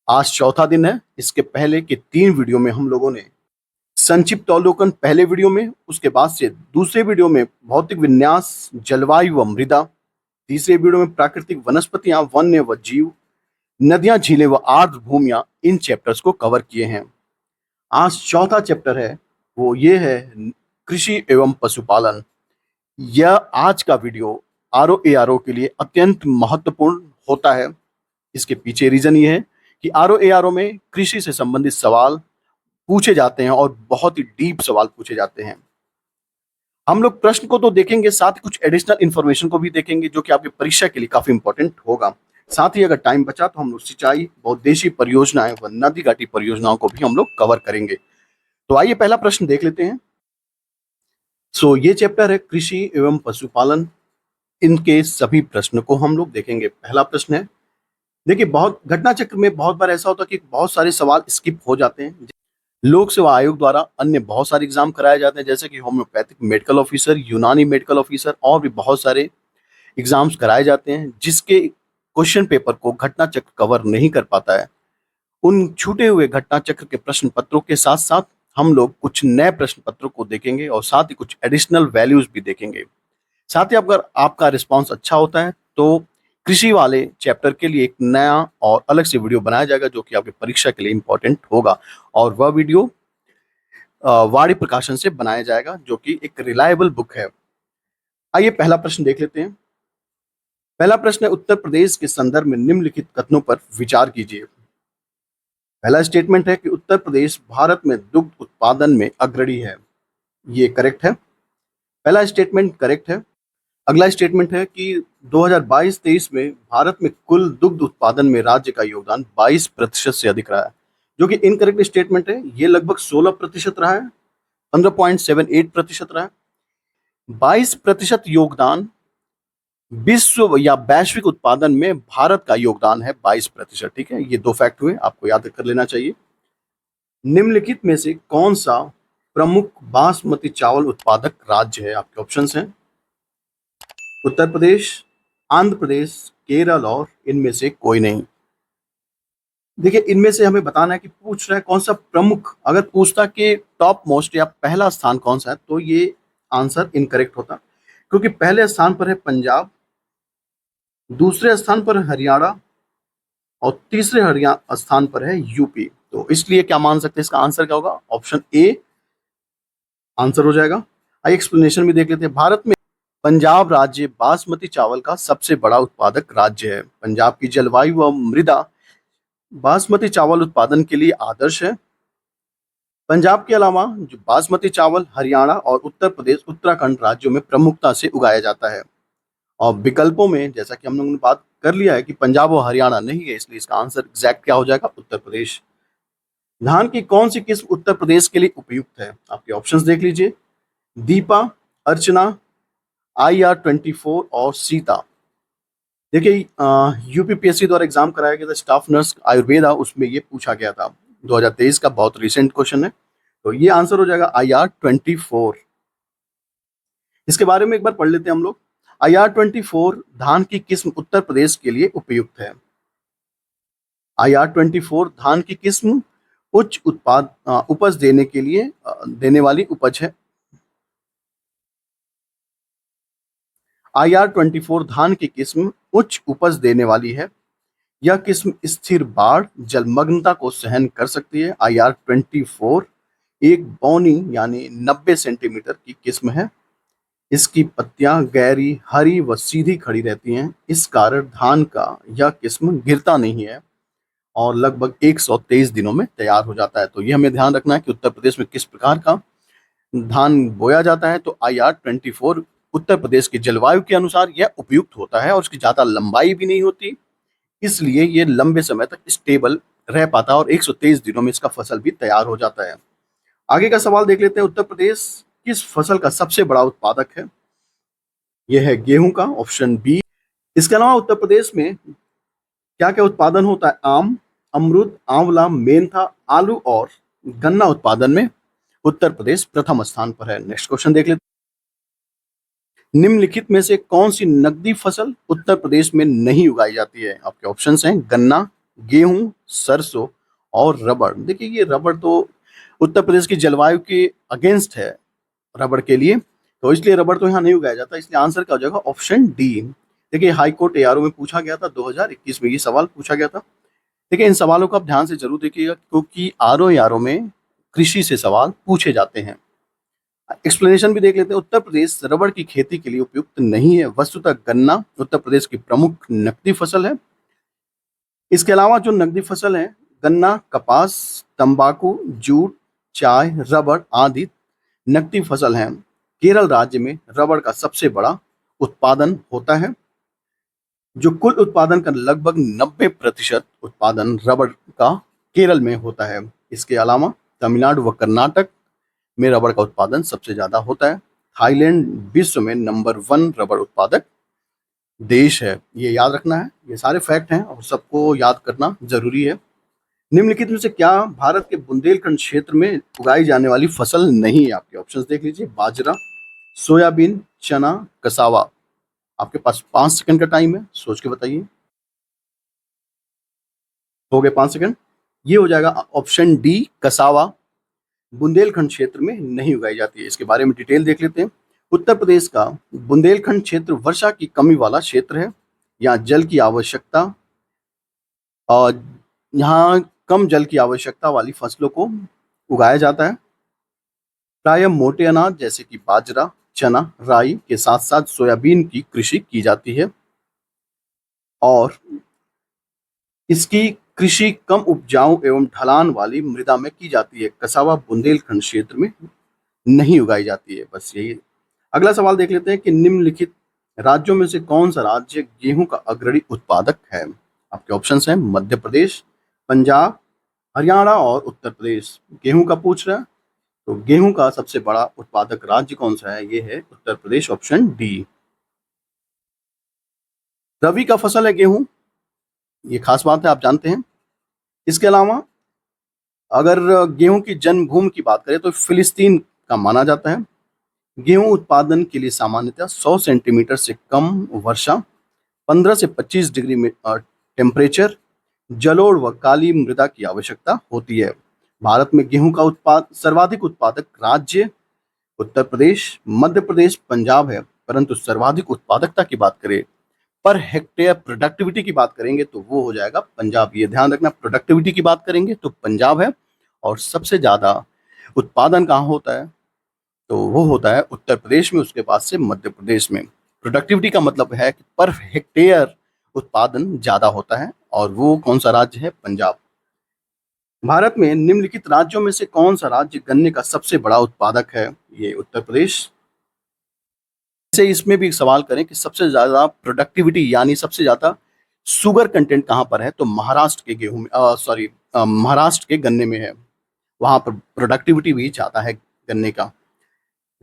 आज चौथा दिन है। इसके पहले के 3 वीडियो में हम लोगों ने संक्षिप्त अवलोकन पहले वीडियो में, उसके बाद से दूसरे वीडियो में भौतिक विन्यास, जलवायु व मृदा, तीसरे वीडियो में प्राकृतिक वनस्पतियां, वन्य व जीव, नदियां, झीलें व आर्द्र भूमियां, इन चैप्टर्स को कवर किए हैं। आज चौथा चैप्टर है, वो ये है कृषि एवं पशुपालन। यह आज का वीडियो आरओ के लिए अत्यंत महत्वपूर्ण होता है। इसके पीछे रीजन ये है कि आरओ में कृषि से संबंधित सवाल पूछे जाते हैं और बहुत ही डीप सवाल पूछे जाते हैं। हम लोग प्रश्न को तो देखेंगे, साथ ही कुछ एडिशनल इंफॉर्मेशन को भी देखेंगे जो कि आपकी परीक्षा के लिए काफी इंपॉर्टेंट होगा। साथ ही अगर टाइम बचा तो हम लोग सिंचाई, बहुउद्देशीय परियोजनाएं व नदी घाटी परियोजनाओं को भी हम लोग कवर करेंगे। तो आइए पहला प्रश्न देख लेते हैं। ये चैप्टर है कृषि एवं पशुपालन। इनके सभी प्रश्न को हम लोग देखेंगे। पहला प्रश्न है, देखिए, बहुत घटना चक्र में बहुत बार ऐसा होता है कि बहुत सारे सवाल स्किप हो जाते हैं। लोक सेवा आयोग द्वारा अन्य बहुत सारे एग्जाम कराए जाते हैं, जैसे कि होम्योपैथिक मेडिकल ऑफिसर, यूनानी मेडिकल ऑफिसर और भी बहुत सारे एग्जाम्स कराए जाते हैं, जिसके क्वेश्चन पेपर को घटना चक्र कवर नहीं कर पाता है। उन छूटे हुए घटना चक्र के प्रश्न पत्रों के साथ साथ हम लोग कुछ नए प्रश्न पत्रों को देखेंगे और साथ ही कुछ एडिशनल वैल्यूज भी देखेंगे। साथ ही अगर आपका रिस्पॉन्स अच्छा होता है तो कृषि वाले चैप्टर के लिए एक नया और अलग से वीडियो बनाया जाएगा जो कि आपकी परीक्षा के लिए इंपॉर्टेंट होगा, और वह वीडियो वाणी प्रकाशन से बनाया जाएगा जो कि एक रिलायबल बुक है। आइए पहला प्रश्न देख लेते हैं। पहला प्रश्न है, उत्तर प्रदेश के संदर्भ में निम्नलिखित कथनों पर विचार कीजिए। पहला स्टेटमेंट है कि उत्तर प्रदेश भारत में दुग्ध उत्पादन में अग्रणी है। ये करेक्ट है। पहला स्टेटमेंट करेक्ट है। अगला स्टेटमेंट है कि 2022-23 में भारत में कुल दुग्ध उत्पादन में राज्य का योगदान 22% से अधिक रहा है, जो कि इनकरेक्ट स्टेटमेंट है। ये लगभग 16% रहा है, 15.78% रहा है। 22% योगदान विश्व या वैश्विक उत्पादन में भारत का योगदान है 22%। ठीक है, ये 2 फैक्ट हुए, आपको याद कर लेना चाहिए। निम्नलिखित में से कौन सा प्रमुख बासमती चावल उत्पादक राज्य है? आपके ऑप्शंस हैं उत्तर प्रदेश, आंध्र प्रदेश, केरल और इनमें से कोई नहीं। देखिए, इनमें से हमें बताना है कि पूछ रहा है कौन सा प्रमुख। अगर पूछता कि टॉप मोस्ट या पहला स्थान कौन सा है तो ये आंसर इनकरेक्ट होता, क्योंकि पहले स्थान पर है पंजाब, दूसरे स्थान पर हरियाणा और तीसरे हरियाणा स्थान पर है यूपी। तो इसलिए क्या मान सकते हैं, इसका आंसर क्या होगा? ऑप्शन ए आंसर हो जाएगा। आइए एक्सप्लेनेशन भी देख लेते हैं। भारत में पंजाब राज्य बासमती चावल का सबसे बड़ा उत्पादक राज्य है। पंजाब की जलवायु व मृदा बासमती चावल उत्पादन के लिए आदर्श है। पंजाब के अलावा जो बासमती चावल हरियाणा और उत्तर प्रदेश, उत्तराखंड राज्यों में प्रमुखता से उगाया जाता है। और विकल्पों में जैसा कि हम लोगों ने बात कर लिया है कि पंजाब और हरियाणा नहीं है, इसलिए इसका आंसर एग्जैक्ट क्या हो जाएगा? उत्तर प्रदेश। धान की कौन सी किस्म उत्तर प्रदेश के लिए उपयुक्त है? आपके ऑप्शंस देख लीजिए। दीपा, अर्चना, IR24 और सीता। देखिए, यूपीपीएससी द्वारा एग्जाम कराया गया था स्टाफ नर्स आयुर्वेदा, उसमें ये पूछा गया था। 2023 का बहुत रिसेंट क्वेश्चन है, तो ये आंसर हो जाएगा IR24। इसके बारे में एक बार पढ़ लेते हैं हम लोग। IR24 धान की किस्म उत्तर प्रदेश के लिए उपयुक्त है। IR24 धान की किस्म उच्च उपज देने के लिए देने वाली उपज है। IR24 धान की किस्म उच्च उपज देने वाली है। यह किस्म स्थिर बाढ़, जलमग्नता को सहन कर सकती है। IR24 एक बौनी यानी 90 सेंटीमीटर की किस्म है। इसकी पत्तियां गहरी, हरी व सीधी खड़ी रहती हैं। इस कारण धान का यह किस्म गिरता नहीं है और लगभग 123 दिनों में तैयार हो जाता है। तो ये हमें ध्यान रखना है कि उत्तर प्रदेश में किस प्रकार का धान बोया जाता है। तो IR24 उत्तर प्रदेश की जलवायु के अनुसार यह उपयुक्त होता है और उसकी ज्यादा लंबाई भी नहीं होती, इसलिए ये लंबे समय तक स्टेबल रह पाता है और 123 दिनों में इसका फसल भी तैयार हो जाता है। आगे का सवाल देख लेते हैं। उत्तर प्रदेश किस फसल का सबसे बड़ा उत्पादक है? यह है गेहूं का, ऑप्शन बी। इसके अलावा उत्तर प्रदेश में क्या क्या उत्पादन होता है? आम, अमरूद, आंवला, मेंथा, आलू और गन्ना उत्पादन में उत्तर प्रदेश प्रथम स्थान पर है। नेक्स्ट क्वेश्चन देख लेते हैं। निम्नलिखित में से कौन सी नकदी फसल उत्तर प्रदेश में नहीं उगाई जाती है? आपके ऑप्शंस हैं गन्ना, गेहूं, सरसों और रबड़। देखिए ये रबड़ तो उत्तर प्रदेश की जलवायु के अगेंस्ट है रबड़ के लिए, तो इसलिए रबड़ तो यहाँ नहीं उगाया जाता, इसलिए आंसर क्या हो जाएगा ऑप्शन डी। देखिए हाई कोर्ट एआरओ में पूछा गया था 2021 में, ये सवाल पूछा गया था। देखिए इन सवालों को आप ध्यान से जरूर देखिएगा क्योंकि आरओ एआरओ में कृषि से सवाल पूछे जाते हैं। एक्सप्लेनेशन भी देख लेते हैं। उत्तर प्रदेश रबड़ की खेती के लिए उपयुक्त नहीं है। वस्तुतः गन्ना उत्तर प्रदेश की प्रमुख नकदी फसल है। इसके अलावा जो नकदी फसल है, गन्ना, कपास, तंबाकू, जूट, चाय, रबड़ आदि नकदी फसल हैं। केरल राज्य में रबड़ का सबसे बड़ा उत्पादन होता है। जो कुल उत्पादन का लगभग 90% उत्पादन रबड़ का केरल में होता है। इसके अलावा तमिलनाडु व कर्नाटक में रबड़ का उत्पादन सबसे ज्यादा होता है। थाईलैंड विश्व में नंबर 1 रबड़ उत्पादक देश है। ये याद रखना है, ये सारे फैक्ट हैं और सबको याद करना जरूरी है। निम्नलिखित में से क्या भारत के बुंदेलखंड क्षेत्र में उगाई जाने वाली फसल नहीं है? आपके ऑप्शंस देख लीजिए। बाजरा, सोयाबीन, चना, कसावा। आपके पास 5 सेकंड का टाइम है, सोच के बताइए। हो गए 5 सेकंड। ये हो जाएगा ऑप्शन डी, कसावा। बुंदेलखंड क्षेत्र में नहीं उगाई जाती है। इसके बारे में डिटेल देख लेते हैं। उत्तर प्रदेश का बुंदेलखंड क्षेत्र वर्षा की कमी वाला क्षेत्र है। यहाँ जल की आवश्यकता और यहाँ कम जल की आवश्यकता वाली फसलों को उगाया जाता है। प्रायः मोटे अनाज जैसे कि बाजरा, चना, राई के साथ साथ सोयाबीन की कृषि की जाती है और इसकी कृषि कम उपजाऊ एवं ढलान वाली मृदा में की जाती है। कसावा बुंदेलखंड क्षेत्र में नहीं उगाई जाती है। बस यही। अगला सवाल देख लेते हैं कि निम्नलिखित राज्यों में से कौन सा राज्य गेहूं का अग्रणी उत्पादक है? आपके ऑप्शंस हैं मध्य प्रदेश, पंजाब, हरियाणा और उत्तर प्रदेश। गेहूं का पूछ रहा है तो गेहूं का सबसे बड़ा उत्पादक राज्य कौन सा है? ये है उत्तर प्रदेश, ऑप्शन डी। रबी का फसल है गेहूं, ये खास बात है, आप जानते हैं। इसके अलावा अगर गेहूं की जन्मभूमि की बात करें तो फिलिस्तीन का माना जाता है। गेहूं उत्पादन के लिए सामान्यतः 100 सेंटीमीटर से कम वर्षा, 15 से 25 डिग्री में टेम्परेचर, जलोढ़ व काली मृदा की आवश्यकता होती है। भारत में गेहूं का सर्वाधिक उत्पादक राज्य उत्तर प्रदेश, मध्य प्रदेश, पंजाब है। परंतु सर्वाधिक उत्पादकता की बात करें, पर हेक्टेयर प्रोडक्टिविटी की बात करेंगे तो वो हो जाएगा पंजाब। ये ध्यान रखना, प्रोडक्टिविटी की बात करेंगे तो पंजाब है और सबसे ज्यादा उत्पादन कहाँ होता है? तो वो होता है उत्तर प्रदेश में, उसके बाद से मध्य प्रदेश में। प्रोडक्टिविटी का मतलब है कि पर हेक्टेयर उत्पादन ज्यादा होता है और वो कौन सा राज्य है? पंजाब। भारत में निम्नलिखित राज्यों में से कौन सा राज्य गन्ने का सबसे बड़ा उत्पादक है? ये उत्तर प्रदेश। ऐसे इसमें भी एक सवाल करें कि सबसे ज्यादा प्रोडक्टिविटी यानी सबसे ज्यादा शुगर कंटेंट कहाँ पर है? तो महाराष्ट्र के गेहूं में, सॉरी, महाराष्ट्र के गन्ने में है। वहां पर प्रोडक्टिविटी भी ज्यादा है गन्ने का।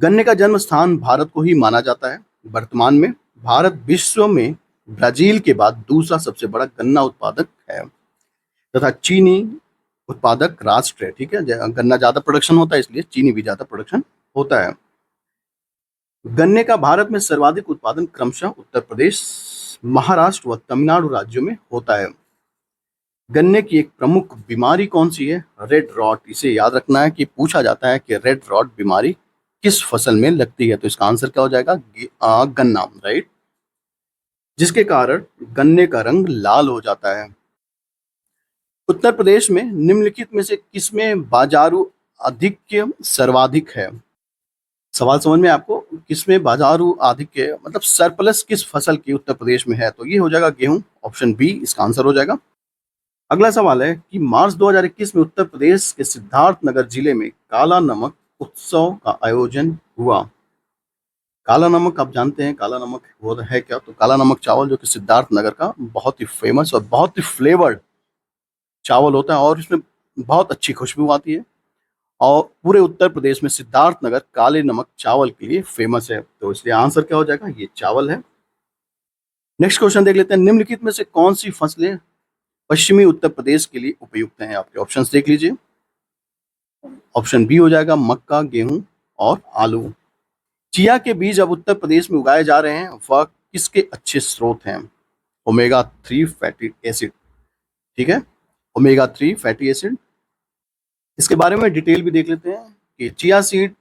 गन्ने का जन्म स्थान भारत को ही माना जाता है। वर्तमान में भारत विश्व में ब्राजील के बाद दूसरा सबसे बड़ा गन्ना उत्पादक है तथा चीनी उत्पादक राष्ट्र है। ठीक है, गन्ना ज्यादा प्रोडक्शन होता है इसलिए चीनी भी ज्यादा प्रोडक्शन होता है। गन्ने का भारत में सर्वाधिक उत्पादन क्रमशः उत्तर प्रदेश, महाराष्ट्र व तमिलनाडु राज्यों में होता है। गन्ने की एक प्रमुख बीमारी कौन सी है? Red rot. इसे याद रखना है कि पूछा जाता है कि रेड रॉट बीमारी किस फसल में लगती है? तो इसका आंसर क्या हो जाएगा? गन्ना, राइट, जिसके कारण गन्ने का रंग लाल हो जाता है। उत्तर प्रदेश में निम्नलिखित में से किसमें बाजारू आधिक्य सर्वाधिक है? सवाल समझ में आपको? किसमें बाजारू आधिक्य मतलब सरप्लस किस फसल की उत्तर प्रदेश में है? तो ये हो जाएगा गेहूं, ऑप्शन बी इसका आंसर हो जाएगा। अगला सवाल है कि मार्च 2021 में उत्तर प्रदेश के सिद्धार्थनगर जिले में काला नमक उत्सव का आयोजन हुआ। काला नमक आप जानते हैं, काला नमक वो है क्या? तो काला नमक चावल जो कि सिद्धार्थनगर का बहुत ही फेमस और बहुत ही फ्लेवर्ड चावल होता है और इसमें बहुत अच्छी खुशबू आती है और पूरे उत्तर प्रदेश में सिद्धार्थनगर काले नमक चावल के लिए फेमस है। तो इसलिए आंसर क्या हो जाएगा? ये चावल है। नेक्स्ट क्वेश्चन देख लेते हैं। निम्नलिखित में से कौन सी फसलें पश्चिमी उत्तर प्रदेश के लिए उपयुक्त हैं? आपके ऑप्शंस देख लीजिए। ऑप्शन बी हो जाएगा मक्का, गेहूं और आलू। चिया के बीज अब उत्तर प्रदेश में उगाए जा रहे हैं, वह किसके अच्छे स्रोत हैं? Omega 3 fatty acid. ठीक है, ओमेगा 3 फैटी एसिड। इसके बारे में डिटेल भी देख लेते हैं कि चिया सीड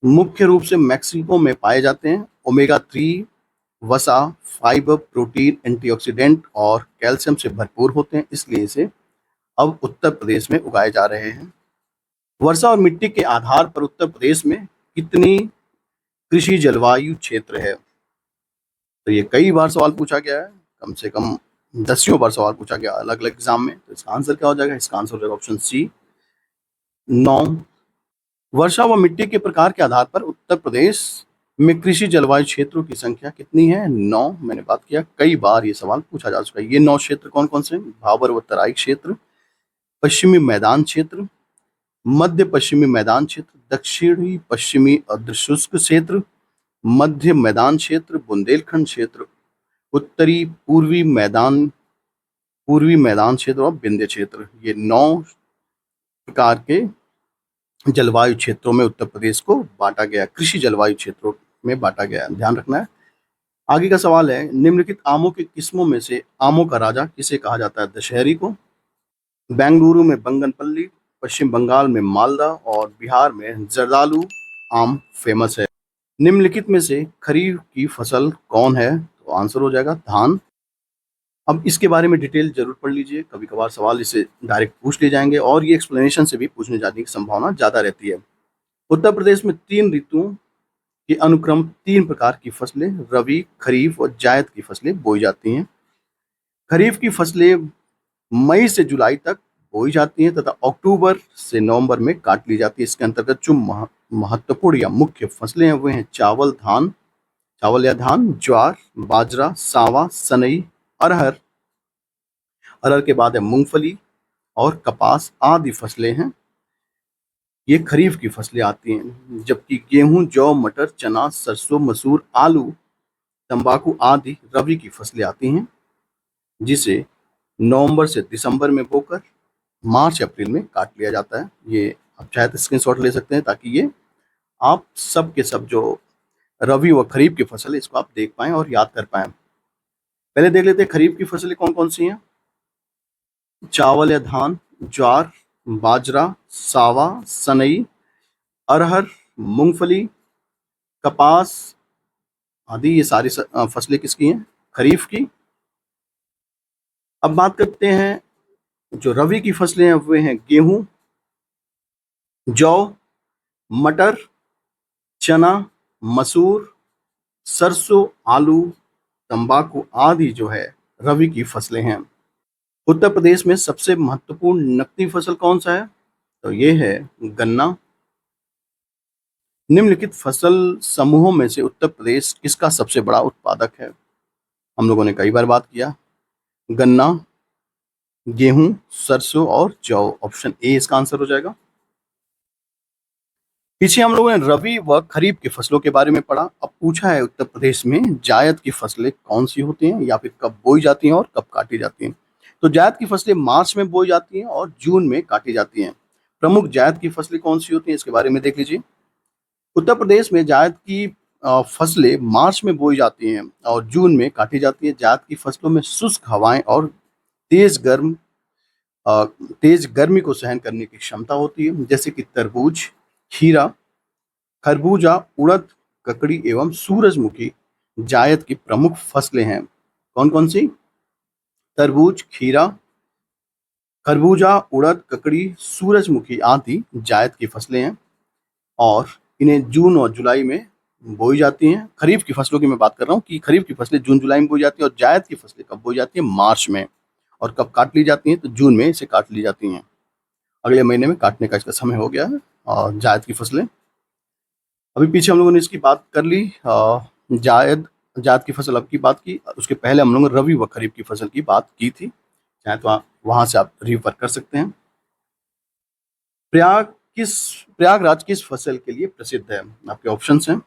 मुख्य रूप से मैक्सिको में पाए जाते हैं। ओमेगा 3 वसा, फाइबर, प्रोटीन, एंटीऑक्सीडेंट और कैल्शियम से भरपूर होते हैं, इसलिए इसे अब उत्तर प्रदेश में उगाए जा रहे हैं। वर्षा और मिट्टी के आधार पर उत्तर प्रदेश में कितनी कृषि जलवायु क्षेत्र है? तो ये कई बार सवाल पूछा गया है, कम से कम दसियों बार सवाल पूछा गया अलग अलग एग्जाम में। तो इसका आंसर क्या हो जाएगा? इसका आंसर हो जाएगा ऑप्शन सी, 9। वर्षा व मिट्टी के प्रकार के आधार पर उत्तर प्रदेश में कृषि जलवायु क्षेत्रों की संख्या कितनी है? 9। मैंने बात किया, कई बार ये सवाल पूछा जा चुका है। ये 9 क्षेत्र कौन कौन से? भाबर व तराई क्षेत्र, पश्चिमी मैदान क्षेत्र, मध्य पश्चिमी मैदान क्षेत्र, दक्षिणी पश्चिमी अर्ध शुष्क क्षेत्र, मध्य मैदान क्षेत्र, बुंदेलखंड क्षेत्र, उत्तरी पूर्वी मैदान क्षेत्र और विंध्य क्षेत्र। ये 9 प्रकार के जलवायु क्षेत्रों में उत्तर प्रदेश को बांटा गया, कृषि जलवायु क्षेत्रों में बांटा गया, ध्यान रखना है। आगे का सवाल है, निम्नलिखित आमों की किस्मों में से आमों का राजा किसे कहा जाता है? दशहरी को। बेंगलुरु में बंगनपल्ली, पश्चिम बंगाल में मालदा और बिहार में जर्दालू आम फेमस है। निम्नलिखित में से खरीफ की फसल कौन है? तो आंसर हो जाएगा धान। अब इसके बारे में डिटेल जरूर पढ़ लीजिए, कभी कभार सवाल इसे डायरेक्ट पूछ लिए जाएंगे और ये एक्सप्लेनेशन से भी पूछने जाने की संभावना ज़्यादा रहती है। उत्तर प्रदेश में 3 ऋतुओं के अनुक्रम 3 प्रकार की फसलें रबी, खरीफ और जायद की फसलें बोई जाती हैं। खरीफ की फसलें मई से जुलाई तक बोई जाती हैं तथा अक्टूबर से नवंबर में काट ली जाती है। इसके अंतर्गत जो महत्वपूर्ण या मुख्य फसलें हैं वो हैं चावल या धान, ज्वार, बाजरा, सांवा, सनई, अरहर, अरहर के बाद है मूंगफली और कपास आदि फसलें हैं। ये खरीफ की फसलें आती हैं, जबकि गेहूं, जौ, मटर, चना, सरसों, मसूर, आलू, तंबाकू आदि रबी की फसलें आती हैं, जिसे नवंबर से दिसंबर में बोकर मार्च अप्रैल में काट लिया जाता है। ये आप चाहे तो स्क्रीनशॉट ले सकते हैं ताकि ये आप सब के सब जो रबी व खरीफ की फसल है इसको आप देख पाएं और याद कर पाएं। पहले देख लेते हैं खरीफ की फसलें कौन कौन सी हैं। चावल या धान, ज्वार, बाजरा, सावा, सनई, अरहर, मूंगफली, कपास आदि, ये सारी फसलें किसकी हैं? खरीफ की। अब बात करते हैं जो रबी की फसलें हैं, वे हैं गेहूं, जौ, मटर, चना, मसूर, सरसों, आलू, तंबाकू आदि जो है रबी की फसलें हैं। उत्तर प्रदेश में सबसे महत्वपूर्ण नकदी फसल कौन सा है? तो ये है गन्ना। निम्नलिखित फसल समूहों में से उत्तर प्रदेश किसका सबसे बड़ा उत्पादक है? हम लोगों ने कई बार बात किया, गन्ना, गेहूं, सरसों और जौ। ऑप्शन ए इसका आंसर हो जाएगा। पीछे हम लोगों ने रबी व खरीफ की फसलों के बारे में पढ़ा। अब पूछा है उत्तर प्रदेश में जायद की फसलें कौन सी होती हैं या फिर कब बोई जाती हैं और कब काटी जाती हैं। तो जायद की फसलें मार्च में बोई जाती हैं और जून में काटी जाती हैं। प्रमुख जायद की फसलें कौन सी होती हैं इसके बारे में देख लीजिए। उत्तर प्रदेश में जायद की फसलें मार्च में बोई जाती हैं और जून में काटी जाती हैं। जायद की फसलों में शुष्क हवाएं और तेज गर्म तेज गर्मी को सहन करने की क्षमता होती है, जैसे कि तरबूज, खीरा, खरबूजा, उड़द, ककड़ी एवं सूरजमुखी जायद की प्रमुख फसलें हैं। कौन कौन सी? तरबूज, खीरा, खरबूजा, उड़द, ककड़ी, सूरजमुखी आदि जायद की फसलें हैं और इन्हें जून और जुलाई में बोई जाती हैं। खरीफ की फसलों की मैं बात कर रहा हूँ कि खरीफ की फसलें जून जुलाई में बोई जाती हैं और जायद की फसलें कब बोई जाती हैं? मार्च में। और कब काट ली जाती हैं? तो जून में इसे काट ली जाती हैं। अगले महीने में काटने का इसका समय हो गया है। और जायद की फसलें अभी पीछे हम लोगों ने इसकी बात कर ली। जायद जायद की फसल अब की बात की, उसके पहले हम लोगों ने रबी व खरीफ की फसल की बात की थी, चाहे तो वहां से आप रिफर कर सकते हैं। प्रयागराज किस फसल के लिए प्रसिद्ध है? आपके ऑप्शंस हैं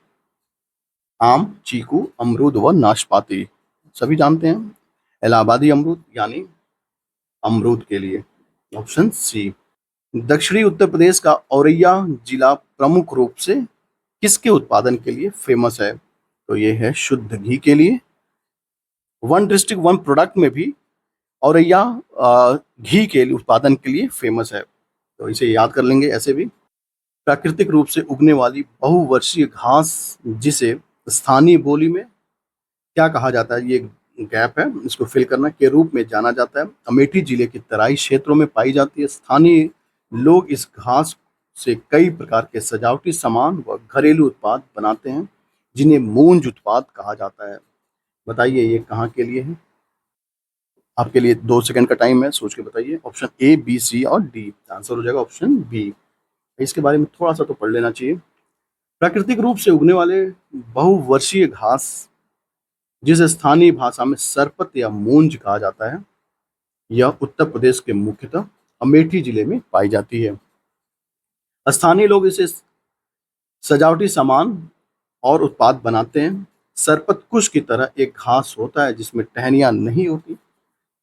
आम, चीकू, अमरूद व नाशपाती। सभी जानते हैं इलाहाबादी अमरूद यानी अमरूद के लिए। Option C. दक्षिणी उत्तर प्रदेश का औरैया जिला प्रमुख रूप से किसके उत्पादन के लिए फेमस है? तो ये है शुद्ध घी के लिए। वन डिस्ट्रिक्ट वन प्रोडक्ट में भी औरैया घी के उत्पादन के लिए फेमस है, तो इसे याद कर लेंगे ऐसे भी। प्राकृतिक रूप से उगने वाली बहुवर्षीय घास जिसे स्थानीय बोली में क्या कहा जाता है, ये गैप है, इसको फिल करना, के रूप में जाना जाता है। अमेठी जिले के तराई क्षेत्रों में पाई जाती है। स्थानीय लोग इस घास से कई प्रकार के सजावटी सामान व घरेलू उत्पाद बनाते हैं, जिन्हें मूंज उत्पाद कहा जाता है। बताइए ये कहाँ के लिए है? आपके लिए 2 सेकंड का टाइम है, सोच के बताइए। ऑप्शन ए, बी, सी और डी। आंसर हो जाएगा ऑप्शन बी। इसके बारे में थोड़ा सा तो पढ़ लेना चाहिए। प्राकृतिक रूप से उगने वाले बहुवर्षीय घास जिसे स्थानीय भाषा में सरपत या मूंज कहा जाता है, यह उत्तर प्रदेश के मुख्यतः अमेठी जिले में पाई जाती है। स्थानीय लोग इसे सजावटी सामान और उत्पाद बनाते हैं। सरपत कुश की तरह एक घास होता है जिसमें टहनियां नहीं होती।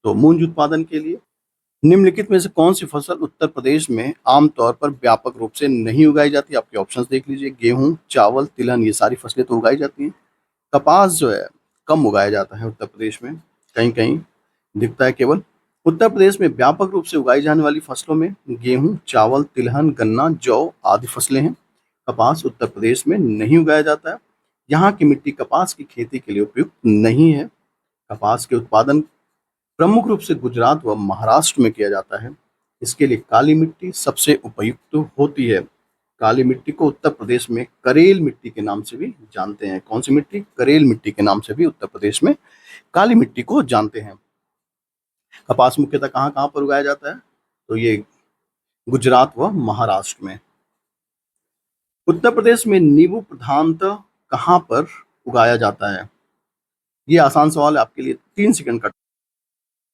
तो मूंज उत्पादन के लिए निम्नलिखित में से कौन सी फसल उत्तर प्रदेश में आमतौर पर व्यापक रूप से नहीं उगाई जाती? आपके ऑप्शंस देख लीजिए। गेहूं, चावल, तिलहन, ये सारी फसलें तो उगाई जाती हैं। कपास जो है कम उगाया जाता है उत्तर प्रदेश में, कहीं कहीं दिखता है केवल। उत्तर प्रदेश में व्यापक रूप से उगाई जाने वाली फसलों में गेहूं, चावल, तिलहन, गन्ना, जौ आदि फसलें हैं। कपास उत्तर प्रदेश में नहीं उगाया जाता है। यहाँ की मिट्टी कपास की खेती के लिए उपयुक्त नहीं है। कपास के उत्पादन प्रमुख रूप से गुजरात व महाराष्ट्र में किया जाता है। इसके लिए काली मिट्टी सबसे उपयुक्त होती है। काली मिट्टी को उत्तर प्रदेश में करेल मिट्टी के नाम से भी जानते हैं। कौन सी मिट्टी? करेल मिट्टी के नाम से भी उत्तर प्रदेश में काली मिट्टी को जानते हैं। कपास मुख्यतः कहाँ कहाँ पर उगाया जाता है? तो ये गुजरात व महाराष्ट्र में। उत्तर प्रदेश में नींबू प्रधानतः कहाँ पर उगाया जाता है? ये आसान सवाल है आपके लिए। 3 सेकंड का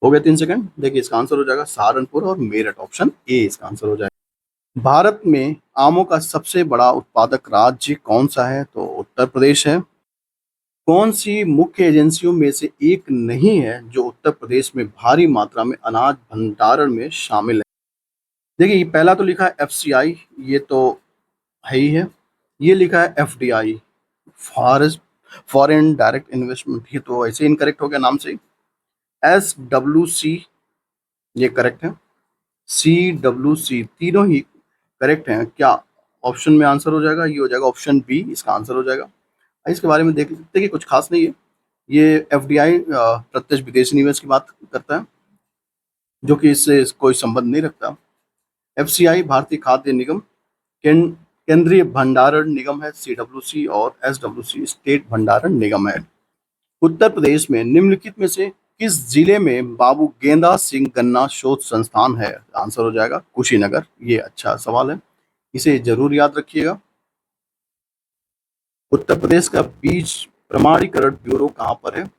हो गया। 3 सेकंड। देखिए इसका आंसर हो जाएगा सहारनपुर और मेरठ। ऑप्शन ए इसका आंसर हो जाएगा। भारत में आमों का सबसे बड़ा उत्पादक राज्य कौन सा है? तो उत्तर प्रदेश है। कौन सी मुख्य एजेंसियों में से एक नहीं है जो उत्तर प्रदेश में भारी मात्रा में अनाज भंडारण में शामिल है? देखिए ये पहला तो लिखा है एफसीआई, ये तो है ही है। ये लिखा है FDI, forest foreign direct investment, ये तो ऐसे इनकरेक्ट हो गया नाम से। एसडब्ल्यूसी ये करेक्ट है। CWC तीनों ही करेक्ट हैं क्या? ऑप्शन में आंसर हो जाएगा, ये हो जाएगा ऑप्शन बी, इसका आंसर हो जाएगा। इसके बारे में देख लेते हैं कि कुछ खास नहीं है। ये एफडीआई प्रत्यक्ष विदेशी निवेश की बात करता है, जो कि इससे कोई संबंध नहीं रखता। एफसीआई भारतीय खाद्य निगम, केंद्रीय भंडारण निगम है CWC, और SWC स्टेट भंडारण निगम है। उत्तर प्रदेश में निम्नलिखित में से किस जिले में बाबू गेंदा सिंह गन्ना शोध संस्थान है? आंसर हो जाएगा कुशीनगर। ये अच्छा सवाल है, इसे जरूर याद रखिएगा। उत्तर प्रदेश का बीज प्रमाणीकरण ब्यूरो कहाँ पर है?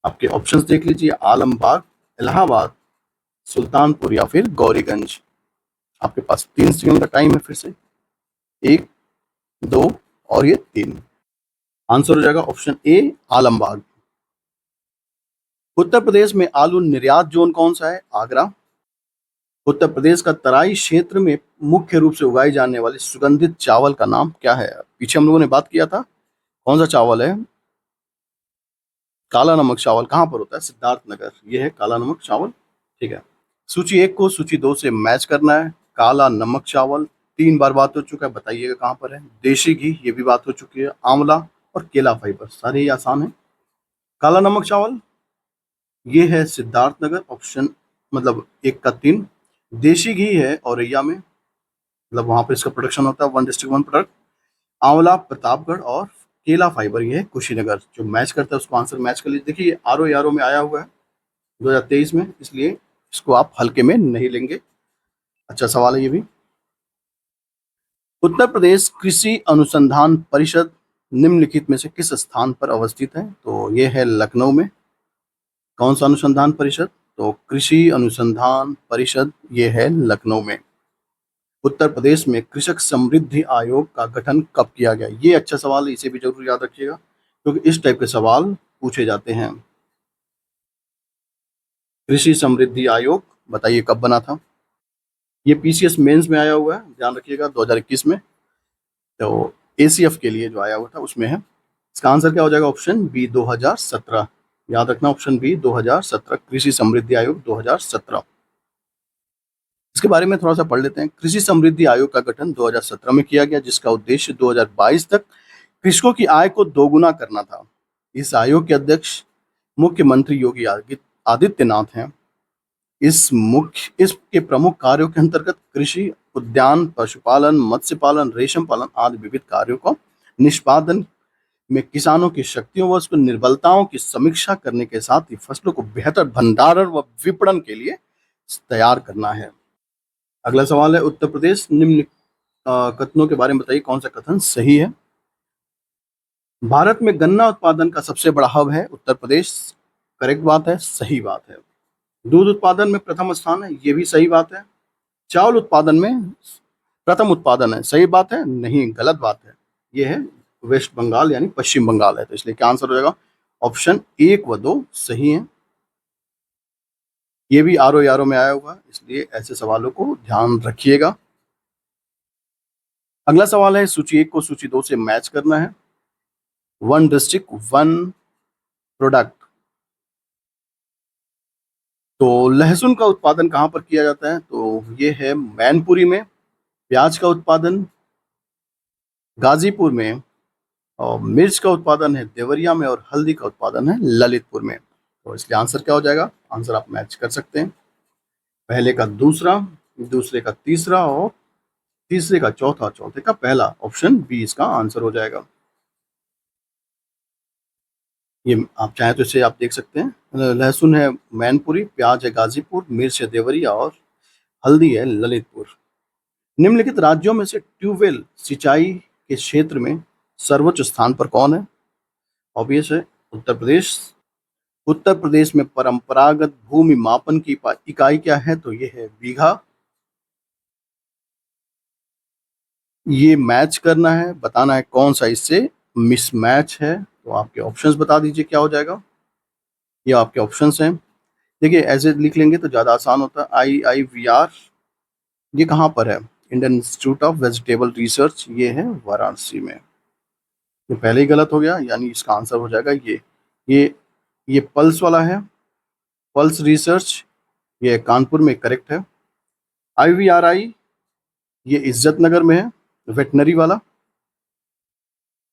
आपके ऑप्शंस देख लीजिए। आलमबाग, इलाहाबाद, सुल्तानपुर या फिर गौरीगंज। आपके पास 3 सेकंड का टाइम है फिर से। 1, 2 और ये 3। आंसर हो जाएगा ऑप्शन ए, आलमबाग। उत्तर प्रदेश में आलू निर्यात जोन कौन सा है? आगरा। उत्तर प्रदेश का तराई क्षेत्र में मुख्य रूप से उगाई जाने वाली सुगंधित चावल का नाम क्या है? पीछे हम लोगों ने बात किया था, कौन सा चावल है? काला नमक चावल। कहाँ पर होता है? सिद्धार्थनगर। ये है काला नमक चावल। ठीक है। सूची 1 को सूची 2 से मैच करना है। काला नमक चावल 3 बार बात हो चुका है, बताइएगा कहाँ पर है। देशी घी, ये भी बात हो चुकी है। आंवला और केला फाइबर, सारे ही आसान है। काला नमक चावल ये है सिद्धार्थनगर, ऑप्शन मतलब 1 का 3। देशी घी है औरैया में, मतलब वहां पर इसका प्रोडक्शन होता है, 1 डिस्ट्रिक्ट 1 प्रोडक्ट। आंवला प्रतापगढ़, और केला फाइबर ये है कुशीनगर। जो मैच करता है उसको आंसर मैच कर लीजिए। देखिए आरओ यारो में आया हुआ है 2023 में, इसलिए इसको आप हल्के में नहीं लेंगे। अच्छा सवाल है ये भी। उत्तर प्रदेश कृषि अनुसंधान परिषद निम्नलिखित में से किस स्थान पर अवस्थित है? तो ये है लखनऊ में। कौन सा अनुसंधान परिषद? तो कृषि अनुसंधान परिषद ये है लखनऊ में। उत्तर प्रदेश में कृषक समृद्धि आयोग का गठन कब किया गया? ये अच्छा सवाल है, इसे भी जरूर याद रखिएगा क्योंकि इस टाइप के सवाल पूछे जाते हैं। कृषि समृद्धि आयोग बताइए कब बना था? ये PCS मेंस में आया हुआ है, ध्यान रखिएगा 2021 में। तो ACF के लिए जो आया हुआ था उसमें है। इसका आंसर क्या हो जाएगा? Option B, 2017। याद रखना ऑप्शन बी 2017, कृषि समृद्धि आयोग 2017। इसके बारे में थोड़ा सा पढ़ लेते हैं। कृषि समृद्धि आयोग का गठन 2017 में किया गया, जिसका उद्देश्य 2022 तक कृषकों की आय को दोगुना करना था। इस आयोग के अध्यक्ष मुख्यमंत्री योगी आदित्यनाथ हैं। इसके प्रमुख कार्यों के अंतर्गत कृषि, उद्यान, पशुपालन, मत्स्य पालन, रेशम पालन आदि विविध कार्यों को निष्पादन में किसानों की शक्तियों व उसकी निर्बलताओं की समीक्षा करने के साथ ही फसलों को बेहतर भंडारण व विपणन के लिए तैयार करना है। अगला सवाल है, उत्तर प्रदेश निम्न कथनों के बारे में बताइए कौन सा कथन सही है। भारत में गन्ना उत्पादन का सबसे बड़ा हब है उत्तर प्रदेश। करेक्ट बात है, सही बात है। दूध उत्पादन में प्रथम स्थान है, ये भी सही बात है। चावल उत्पादन में प्रथम उत्पादन है, सही बात है नहीं, गलत बात है। ये है वेस्ट बंगाल यानी पश्चिम बंगाल है, तो इसलिए क्या आंसर हो जाएगा, ऑप्शन 1 व 2 सही है। ये भी आर ओ यारो में आया हुआ, इसलिए ऐसे सवालों को ध्यान रखिएगा। अगला सवाल है, सूची 1 को सूची 2 से मैच करना है। One district one product. तो लहसुन का उत्पादन कहाँ पर किया जाता है, तो ये है मैनपुरी में। प्याज का उत्पादन गाजीपुर में, और मिर्च का उत्पादन है देवरिया में, और हल्दी का उत्पादन है ललितपुर में। तो इसलिए आंसर क्या हो जाएगा, आंसर आप मैच कर सकते हैं। पहले का दूसरा, दूसरे का तीसरा, और तीसरे का चौथा, चौथे का पहला, ऑप्शन बी इसका आंसर हो जाएगा। ये आप चाहें तो इसे आप देख सकते हैं। लहसुन है मैनपुरी, प्याज है गाजीपुर, मिर्च है देवरिया, और हल्दी है ललितपुर। निम्नलिखित राज्यों में से ट्यूबवेल सिंचाई के क्षेत्र में सर्वोच्च स्थान पर कौन है। ऑब्वियस है, उत्तर प्रदेश। उत्तर प्रदेश में परंपरागत भूमि मापन की इकाई क्या है, तो ये है बीघा। ये मैच करना है, बताना है कौन सा इससे मिसमैच है। तो आपके ऑप्शंस बता दीजिए क्या हो जाएगा। ये आपके ऑप्शंस हैं, देखिए ऐसे लिख लेंगे तो ज़्यादा आसान होता है। IIVR, ये कहाँ पर है, Indian institute of vegetable research, ये है वाराणसी में। ये पहले ही गलत हो गया, यानी इसका आंसर हो जाएगा ये ये पल्स वाला है, पल्स रिसर्च, ये कानपुर में करेक्ट है। IVRI, ये इज्जत नगर में है, वेटनरी वाला।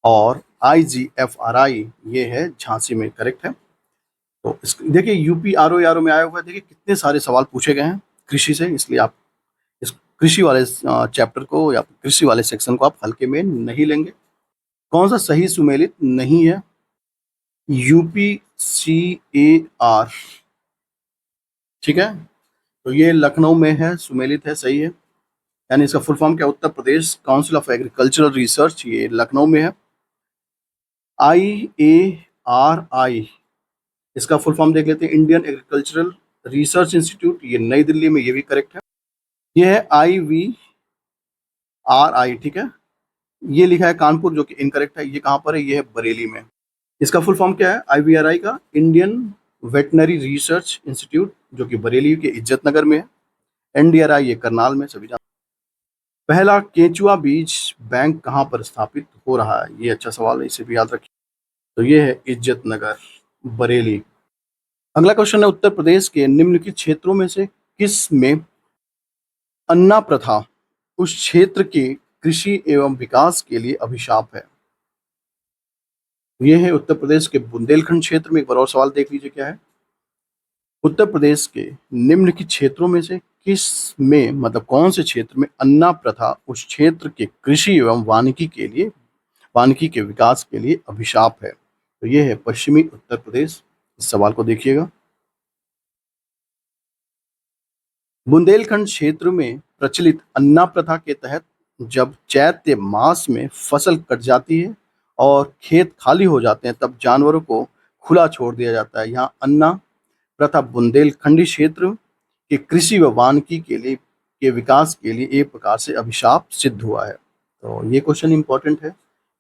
और IGFRI, ये है झांसी में, करेक्ट है। तो देखिए यूपी RO में आया हुआ है, देखिए कितने सारे सवाल पूछे गए हैं कृषि से, इसलिए आप इस कृषि वाले चैप्टर को या कृषि वाले सेक्शन को आप हल्के में नहीं लेंगे। कौन सा सही सुमेलित नहीं है, UPCAR, ठीक है, तो ये लखनऊ में है, सुमेलित है, सही है। यानी इसका फुल फॉर्म क्या, Uttar Pradesh council of agricultural research, ये लखनऊ में है। IARI, इसका फुल फॉर्म देख लेते हैं, इंडियन एग्रीकल्चरल रिसर्च इंस्टीट्यूट, ये नई दिल्ली में, ये भी करेक्ट है। ये है IVRI, ठीक है। ये लिखा है कानपुर, जो कि इनकरेक्ट है। ये कहाँ पर है, ये है बरेली में। इसका फुल फॉर्म क्या है, IVRI का इंडियन वेटनरी रिसर्च इंस्टीट्यूट, जो कि बरेली के इज्जत नगर में है। NDRI ये करनाल में, सभी जानते हैं। पहला केंचुआ बीज बैंक कहाँ पर स्थापित हो रहा है, ये अच्छा सवाल है, इसे भी याद रखिए। तो ये है इज्जत नगर, बरेली। अगला क्वेश्चन है, उत्तर प्रदेश के निम्नलिखित क्षेत्रों में से किस में अन्ना प्रथा उस क्षेत्र के कृषि एवं विकास के लिए अभिशाप है। ये है उत्तर प्रदेश के बुंदेलखंड क्षेत्र में। एक बार और सवाल देख लीजिए क्या है, उत्तर प्रदेश के निम्नलिखित क्षेत्रों में से किस में, मतलब कौन से क्षेत्र में अन्ना प्रथा उस क्षेत्र के कृषि एवं वानिकी के विकास के लिए अभिशाप है। तो ये है पश्चिमी उत्तर प्रदेश। इस सवाल को देखिएगा। बुंदेलखंड क्षेत्र में प्रचलित अन्ना प्रथा के तहत जब चैत्र मास में फसल कट जाती है और खेत खाली हो जाते हैं, तब जानवरों को खुला छोड़ दिया जाता है। यहाँ अन्ना प्रथा बुंदेलखंडी क्षेत्र के कृषि व वानिकी के विकास के लिए एक प्रकार से अभिशाप सिद्ध हुआ है। तो ये क्वेश्चन इंपॉर्टेंट है,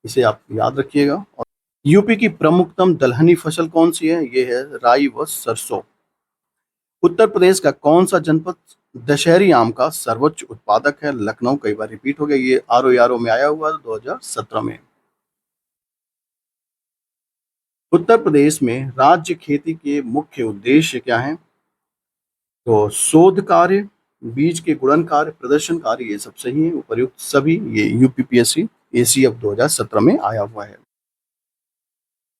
इसे आप याद रखिएगा। और यूपी की प्रमुखतम दलहनी फसल कौन सी है, ये है राई व सरसों। उत्तर प्रदेश का कौन सा जनपद दशहरी आम का सर्वोच्च उत्पादक है, लखनऊ। कई बार रिपीट हो गया, ये RO में आया हुआ है 2017 में। उत्तर प्रदेश में राज्य खेती के मुख्य उद्देश्य क्या हैं? तो शोध कार्य, बीज के गुणन कार्य, प्रदर्शन कार्य, ये सब सही है। उपर्युक्त सभी ये यूपीपीएससी एसीएफ 2017 में आया हुआ है।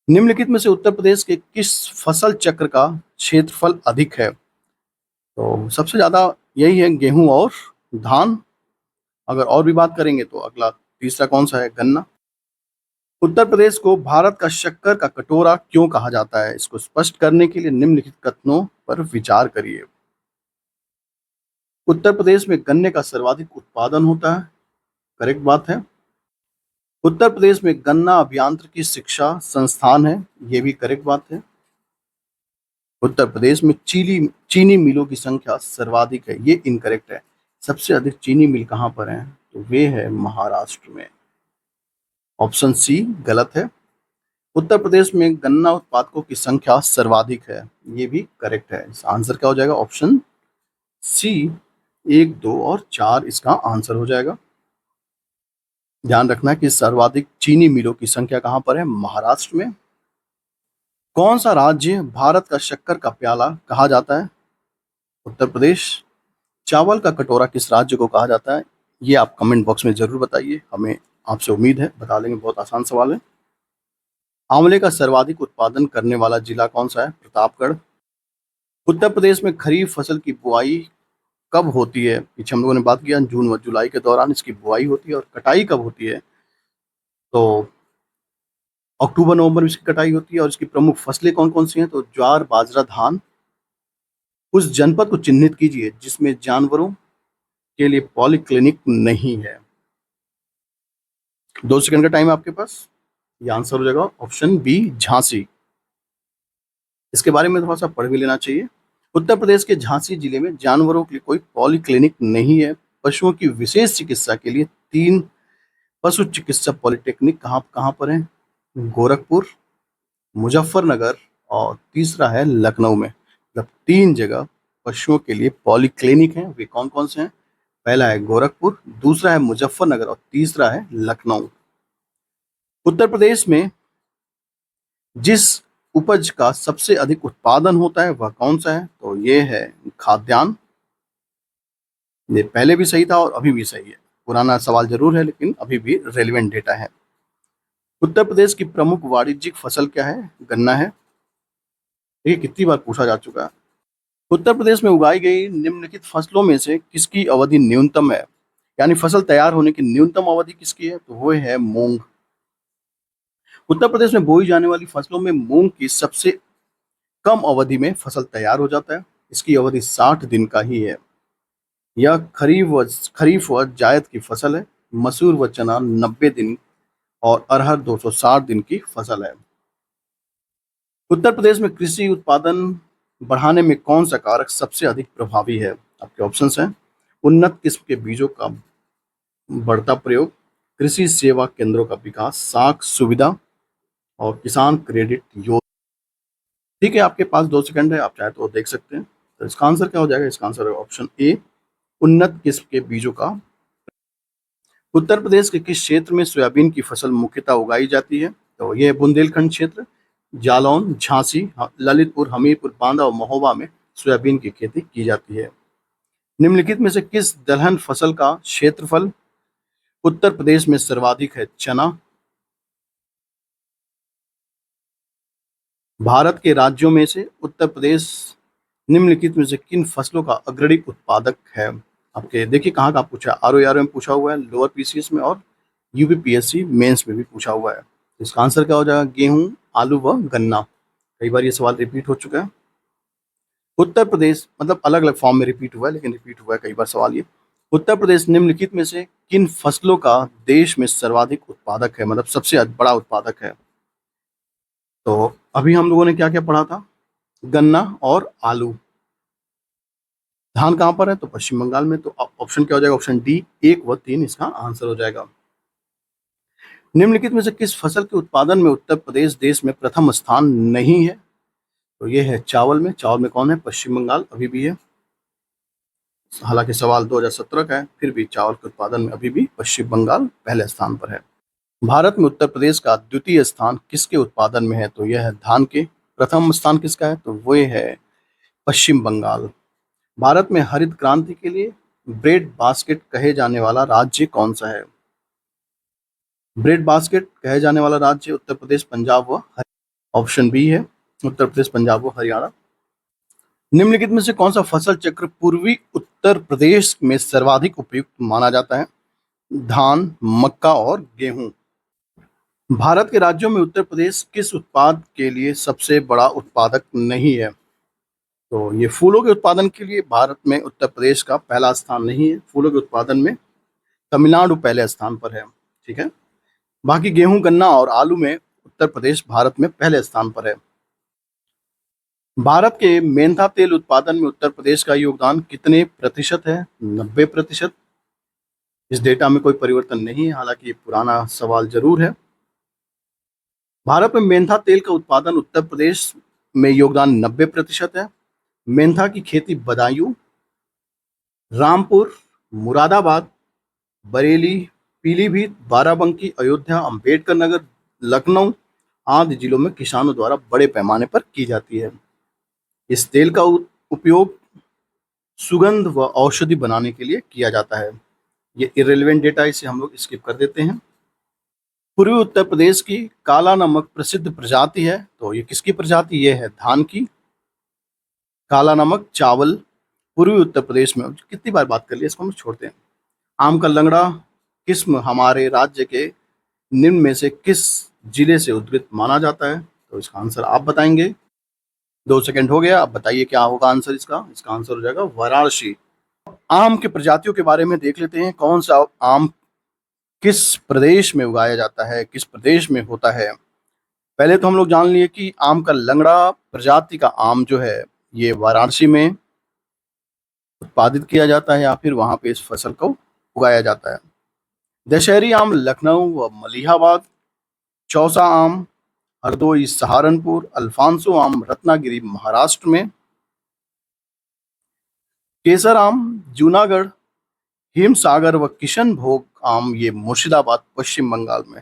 निम्नलिखित में से उत्तर प्रदेश के किस फसल चक्र का क्षेत्रफल अधिक है? तो सबसे ज्यादा यही है, गेहूं और धान। अगर और भी बात करेंगे तो अगला तीसरा कौन सा है? गन्ना। उत्तर प्रदेश को भारत का शक्कर का कटोरा क्यों कहा जाता है? इसको स्पष्ट करने के लिए निम्नलिखित कथनों पर विचार करिए। उत्तर प्रदेश में गन्ने का सर्वाधिक उत्पादन होता है, करेक्ट बात है। उत्तर प्रदेश में गन्ना अभियांत्रिकी शिक्षा संस्थान है, ये भी करेक्ट बात है। उत्तर प्रदेश में चीनी मिलों की संख्या सर्वाधिक है, ये इनकरेक्ट है। सबसे अधिक चीनी मिल कहाँ पर है? तो वे है महाराष्ट्र में। ऑप्शन सी गलत है। उत्तर प्रदेश में गन्ना उत्पादकों की संख्या सर्वाधिक है, ये भी करेक्ट है। इसका आंसर क्या हो जाएगा? ऑप्शन सी 1, 2 और 4 इसका आंसर हो जाएगा। ध्यान रखना कि सर्वाधिक चीनी मिलों की संख्या कहां पर है? महाराष्ट्र में। कौन सा राज्य भारत का शक्कर का प्याला कहा जाता है? उत्तर प्रदेश। चावल का कटोरा किस राज्य को कहा जाता है? ये आप कमेंट बॉक्स में जरूर बताइए, हमें आपसे उम्मीद है बता देंगे। बहुत आसान सवाल है। आंवले का सर्वाधिक उत्पादन करने वाला जिला कौन सा है? प्रतापगढ़। उत्तर प्रदेश में खरीफ फसल की बुआई कब होती है? पीछे हम लोगों ने बात किया, जून व जुलाई के दौरान इसकी बुआई होती है। और कटाई कब होती है? तो अक्टूबर नवंबर में इसकी कटाई होती है। और इसकी प्रमुख फसलें कौन कौन सी हैं? तो ज्वार, बाजरा, धान। उस जनपद को चिन्हित कीजिए जिसमें जानवरों के लिए पॉलीक्लिनिक नहीं है। 2 सेकंड का टाइम है आपके पास। ये आंसर हो जाएगा ऑप्शन बी, झांसी। इसके बारे में थोड़ा सा पढ़ भी लेना चाहिए। उत्तर प्रदेश के झांसी जिले में जानवरों के लिए कोई पॉलीक्लिनिक नहीं है। पशुओं की विशेष चिकित्सा के लिए 3 पशु चिकित्सा पॉलिटेक्निक कहाँ कहाँ पर है? गोरखपुर, मुजफ्फरनगर और तीसरा है लखनऊ में। मतलब 3 जगह पशुओं के लिए पॉलीक्लिनिक हैं। वे कौन कौन से हैं? पहला है गोरखपुर, दूसरा है मुजफ्फरनगर और तीसरा है लखनऊ। उत्तर प्रदेश में जिस उपज का सबसे अधिक उत्पादन होता है वह कौन सा है? तो ये है खाद्यान्न। ये पहले भी सही था और अभी भी सही है। पुराना सवाल जरूर है लेकिन अभी भी रेलिवेंट डेटा है। उत्तर प्रदेश की प्रमुख वाणिज्यिक फसल क्या है? गन्ना है। ये कितनी बार पूछा जा चुका है। उत्तर प्रदेश में उगाई गई निम्नलिखित फसलों में से किसकी अवधि न्यूनतम है? यानी फसल तैयार होने की न्यूनतम अवधि किसकी है? तो वो है मूंग। उत्तर प्रदेश में बोई जाने वाली फसलों में मूंग की सबसे कम अवधि में फसल तैयार हो जाता है। इसकी अवधि 60 दिन का ही है। यह खरीफ व जायद की फसल है। मसूर व चना 90 दिन और अरहर 260 दिन की फसल है। उत्तर प्रदेश में कृषि उत्पादन बढ़ाने में कौन सा कारक सबसे अधिक प्रभावी है? आपके ऑप्शंस हैं, उन्नत किस्म के बीजों का बढ़ता प्रयोग, कृषि सेवा केंद्रों का विकास, साख सुविधा और किसान क्रेडिट योजना। ठीक है, आपके पास 2 सेकंड है, आप चाहे तो देख सकते हैं। तो इसका आंसर क्या हो जाएगा? इसका आंसर है ऑप्शन ए, उन्नत किस्म के बीजों का। उत्तर प्रदेश के किस क्षेत्र में सोयाबीन की फसल मुख्यतः उगाई जाती है? तो ये बुंदेलखंड क्षेत्र, जालौन, झांसी, ललितपुर, हमीरपुर, बांदा और महोबा में सोयाबीन की खेती की जाती है। निम्नलिखित में से किस दलहन फसल का क्षेत्रफल उत्तर प्रदेश में सर्वाधिक है? चना। भारत के राज्यों में से उत्तर प्रदेश निम्नलिखित में से किन फसलों का अग्रणी उत्पादक है? आपके देखिए कहाँ का पूछा, आरओ में पूछा हुआ है, लोअर पीसीएस में और यूपीपीएससी मेंस में भी पूछा हुआ है। इसका आंसर क्या हो जाएगा? गेहूं, आलू व गन्ना। कई बार ये सवाल रिपीट हो चुका है। उत्तर प्रदेश मतलब अलग अलग फॉर्म में रिपीट हुआ है, लेकिन रिपीट हुआ है कई बार सवाल ये। उत्तर प्रदेश निम्नलिखित में से किन फसलों का देश में सर्वाधिक उत्पादक है, मतलब सबसे बड़ा उत्पादक है? तो अभी हम लोगों ने क्या क्या पढ़ा था? गन्ना और आलू। धान कहाँ पर है? तो पश्चिम बंगाल में। तो ऑप्शन क्या हो जाएगा? ऑप्शन डी, 1 व 3 इसका आंसर हो जाएगा। निम्नलिखित में से किस फसल के उत्पादन में उत्तर प्रदेश देश में प्रथम स्थान नहीं है? तो ये है चावल में। चावल में कौन है? पश्चिम बंगाल अभी भी है। हालांकि सवाल 2017 का है, फिर भी चावल के उत्पादन में अभी भी पश्चिम बंगाल पहले स्थान पर है। भारत में उत्तर प्रदेश का द्वितीय स्थान किसके उत्पादन में है? तो यह है धान के। प्रथम स्थान किसका है? तो वो है पश्चिम बंगाल। भारत में हरित क्रांति के लिए ब्रेड बास्केट कहे जाने वाला राज्य कौन सा है? ब्रेड बास्केट कहे जाने वाला राज्य उत्तर प्रदेश, पंजाब व ऑप्शन बी है उत्तर प्रदेश, पंजाब व हरियाणा। निम्नलिखित में से कौन सा फसल चक्र पूर्वी उत्तर प्रदेश में सर्वाधिक उपयुक्त माना जाता है? धान, मक्का और गेहूं। भारत के राज्यों में उत्तर प्रदेश किस उत्पाद के लिए सबसे बड़ा उत्पादक नहीं है? तो ये फूलों के उत्पादन के लिए भारत में उत्तर प्रदेश का पहला स्थान नहीं है। फूलों के उत्पादन में तमिलनाडु पहले स्थान पर है। ठीक है। बाकी गेहूं, गन्ना और आलू में उत्तर प्रदेश भारत में पहले स्थान पर है। भारत के मेंथा तेल उत्पादन में उत्तर प्रदेश का योगदान कितने प्रतिशत है? 90%। इस डेटा में कोई परिवर्तन नहीं है, हालांकि ये पुराना सवाल जरूर है। भारत में मेंथा तेल का उत्पादन उत्तर प्रदेश में योगदान 90% है। मेंथा की खेती बदायूं, रामपुर, मुरादाबाद, बरेली, पीलीभीत, बाराबंकी, अयोध्या, अंबेडकर नगर, लखनऊ आदि जिलों में किसानों द्वारा बड़े पैमाने पर की जाती है। इस तेल का उपयोग सुगंध व औषधि बनाने के लिए किया जाता है। ये इरेलीवेंट डेटा, इसे हम लोग स्किप कर देते हैं। पूर्वी उत्तर प्रदेश की काला नमक प्रसिद्ध प्रजाति है, तो ये किसकी प्रजाति? ये है धान की। काला नमक चावल पूर्वी उत्तर प्रदेश में, कितनी बार बात कर लिया, इसको हम छोड़ते हैं। आम का लंगड़ा किस्म हमारे राज्य के निम्न में से किस जिले से उद्भित माना जाता है? तो इसका आंसर आप बताएंगे। 2 सेकंड हो गया, अब बताइए क्या होगा आंसर इसका। इसका आंसर हो जाएगा वाराणसी। आम के प्रजातियों के बारे में देख लेते हैं। कौन सा आम किस प्रदेश में उगाया जाता है, किस प्रदेश में होता है। पहले तो हम लोग जान लिए कि आम का लंगड़ा प्रजाति का आम जो है ये वाराणसी में उत्पादित किया जाता है, या फिर वहां पे इस फसल को उगाया जाता है। दशहरी आम लखनऊ व मलिहाबाद, चौसा आम हरदोई सहारनपुर, अल्फांसो आम रत्नागिरी महाराष्ट्र में, केसर आम जूनागढ़, हिमसागर व किशनभोग आम ये मुर्शिदाबाद पश्चिम बंगाल में,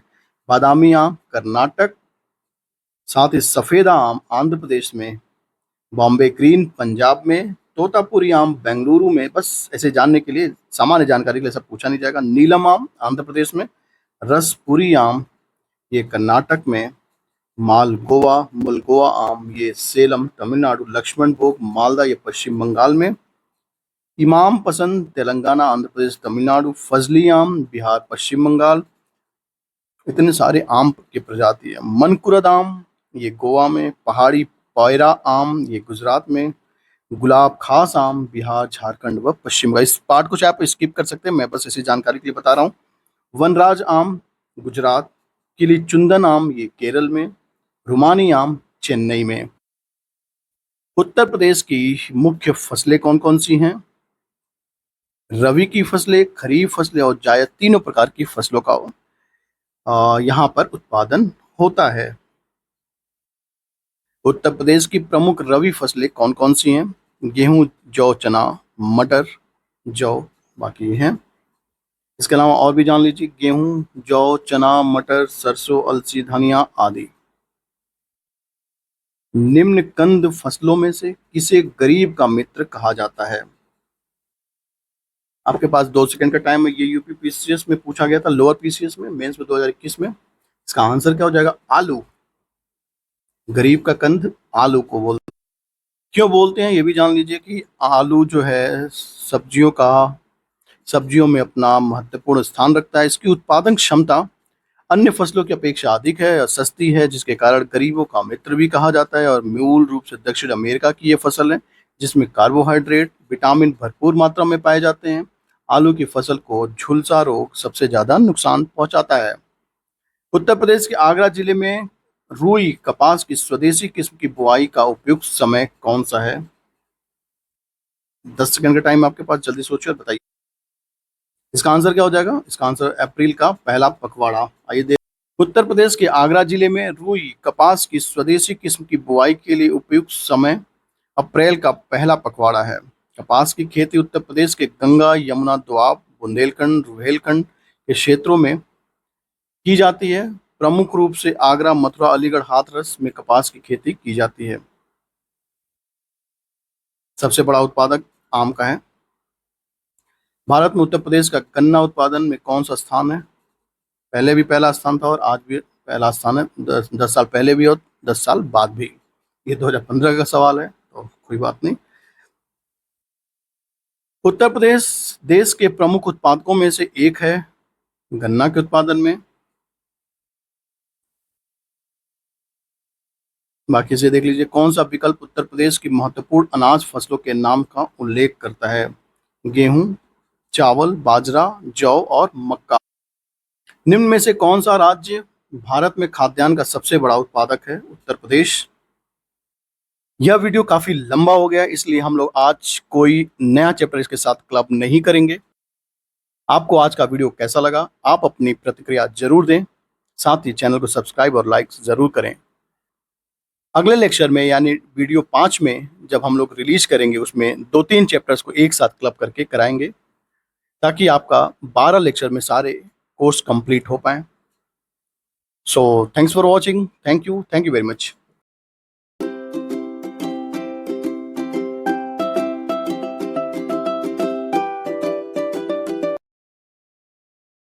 बादामी आम कर्नाटक, साथ ही सफेदा आम आंध्र प्रदेश में, बॉम्बे ग्रीन पंजाब में, तोतापुरी आम बेंगलुरु में। बस ऐसे जानने के लिए, सामान्य जानकारी के लिए सब पूछा नहीं जाएगा। नीलम आम आंध्र प्रदेश में, रसपुरी आम ये कर्नाटक में, मालगोवा मुलगोवा आम ये सेलम तमिलनाडु, लक्ष्मण भोग मालदा ये पश्चिम बंगाल में, इमाम पसंद तेलंगाना आंध्र प्रदेश तमिलनाडु, फजली आम बिहार पश्चिम बंगाल। इतने सारे आम की प्रजाति है। मनकुरद आम ये गोवा में, पहाड़ी पैरा आम ये गुजरात में, गुलाब खास आम बिहार झारखंड व पश्चिम बंगाल। इस पार्ट को चाहे आप स्किप कर सकते हैं, मैं बस ऐसी जानकारी के लिए बता रहा हूँ। वनराज आम गुजरात, किली चुंदन आम ये केरल में, रुमानी आम चेन्नई में। उत्तर प्रदेश की मुख्य फसलें कौन कौन सी हैं? रबी की फसलें, खरीफ फसलें और जायद, तीनों प्रकार की फसलों का यहाँ पर उत्पादन होता है। उत्तर प्रदेश की प्रमुख रबी फसलें कौन कौन सी हैं? गेहूं, जौ, चना, मटर, जौ, बाकी हैं। इसके अलावा और भी जान लीजिए, गेहूं, जौ, चना, मटर, सरसों, अलसी, धनिया आदि। निम्न कंद फसलों में से किसे गरीब का मित्र कहा जाता है? आपके पास 2 सेकंड का टाइम है। ये यूपी पीसीएस में पूछा गया था, लोअर पीसीएस में, मेंस में 2021 में। इसका आंसर क्या हो जाएगा? आलू। गरीब का कंद आलू को बोलते हैं। क्यों बोलते हैं ये भी जान लीजिए कि आलू जो है सब्जियों में अपना महत्वपूर्ण स्थान रखता है। इसकी उत्पादन क्षमता अन्य फसलों की अपेक्षा अधिक है और सस्ती है, जिसके कारण गरीबों का मित्र भी कहा जाता है। और मूल रूप से दक्षिण अमेरिका की ये फसल है, जिसमें कार्बोहाइड्रेट विटामिन भरपूर मात्रा में पाए जाते हैं। आलू की फसल को झुलसा रोग सबसे ज्यादा नुकसान पहुंचाता है। उत्तर प्रदेश के आगरा जिले में रुई कपास की स्वदेशी किस्म की बुआई का उपयुक्त समय कौन सा है? 10 सेकंड का टाइम आपके पास, जल्दी सोचिए और बताइए। इसका आंसर क्या हो जाएगा? इसका आंसर अप्रैल का पहला पखवाड़ा। आइए देख। उत्तर प्रदेश के आगरा जिले में रुई कपास की स्वदेशी किस्म की बुआई के लिए उपयुक्त समय अप्रैल का पहला पखवाड़ा है। कपास की खेती उत्तर प्रदेश के गंगा, यमुना, दोआब, बुंदेलखंड, रुहेलखंड के क्षेत्रों में की जाती है? प्रमुख रूप से आगरा, मथुरा, अलीगढ़, हाथरस में कपास की खेती की जाती है। सबसे बड़ा उत्पादक आम का है। भारत में उत्तर प्रदेश का गन्ना उत्पादन में कौन सा स्थान है? पहले भी पहला स्थान था और आज भी पहला स्थान है। 10 साल पहले भी और 10 साल बाद भी। ये 2015 का सवाल है तो कोई बात नहीं। उत्तर प्रदेश देश के प्रमुख उत्पादकों में से एक है गन्ना के उत्पादन में। बाकी से देख लीजिए, कौन सा विकल्प उत्तर प्रदेश की महत्वपूर्ण अनाज फसलों के नाम का उल्लेख करता है? गेहूं, चावल, बाजरा, जौ और मक्का। निम्न में से कौन सा राज्य भारत में खाद्यान्न का सबसे बड़ा उत्पादक है? उत्तर प्रदेश। यह वीडियो काफी लंबा हो गया, इसलिए हम लोग आज कोई नया चैप्टर इसके साथ क्लब नहीं करेंगे। आपको आज का वीडियो कैसा लगा, आप अपनी प्रतिक्रिया जरूर दें। साथ ही चैनल को सब्सक्राइब और लाइक जरूर करें। अगले लेक्चर में यानी वीडियो 5 में जब हम लोग रिलीज करेंगे, उसमें 2-3 चैप्टर्स को एक साथ क्लब करके कराएंगे, ताकि आपका 12 लेक्चर में सारे कोर्स कंप्लीट हो पाए। So thanks for watching. Thank you very much.